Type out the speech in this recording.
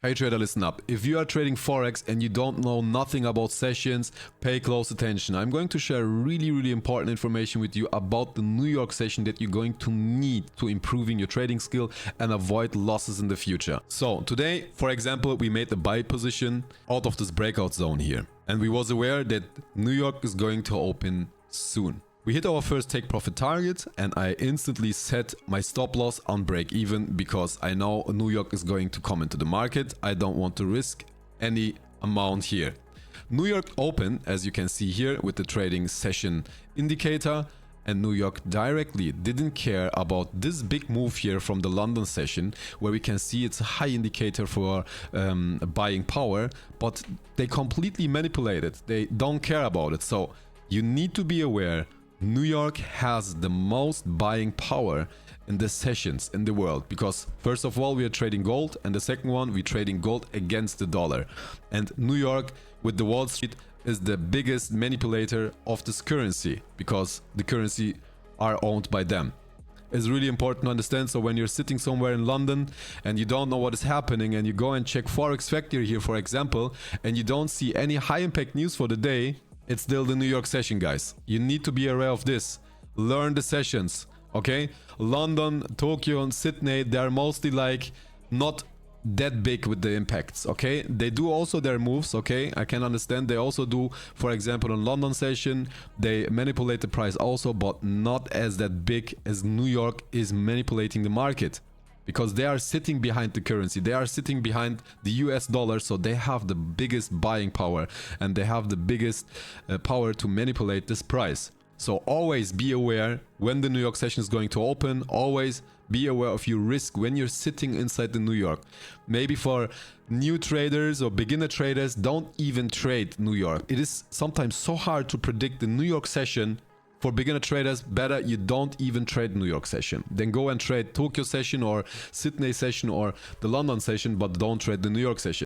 Hey trader, listen up. If you are trading Forex and you don't know nothing about sessions, pay close attention. I'm going to share really important information with you about the New York session that you're going to need to improving your trading skill and avoid losses in the future. So today, for example, we made the buy position out of this breakout zone here. And we was aware that New York is going to open soon. We hit our first take profit target and I instantly set my stop loss on break even because I know New York is going to come into the market. I don't want to risk any amount here. New York open, as you can see here with the trading session indicator, and New York directly didn't care about this big move here from the London session where we can see it's a high indicator for buying power, but they completely manipulate it. They don't care about it. So you need to be aware New York has the most buying power in the sessions in the world because first of all we are trading gold and the second one we're trading gold against the dollar, and New York with the Wall Street is the biggest manipulator of this currency because the currency are owned by them. It's really important to understand. So when you're sitting somewhere in London and you don't know what is happening and you go and check Forex Factory here for example and you don't see any high impact news for the day, it's still the New York session, guys. You need to be aware of this. Learn the sessions, okay? London, Tokyo, and Sydney, they're mostly like not that big with the impacts, okay? They do also their moves, okay? I can understand. They also do, for example, on London session, they manipulate the price also, but not as that big as New York is manipulating the market. Because they are sitting behind the currency, they are sitting behind the US dollar, so they have the biggest buying power and they have the biggest power to manipulate this price. So always be aware when the New York session is going to open, always be aware of your risk when you're sitting inside the New York. Maybe for new traders or beginner traders, don't even trade New York. It is sometimes so hard to predict the New York session. For beginner traders, better you don't even trade New York session. Then go and trade Tokyo session or Sydney session or the London session, but don't trade the New York session.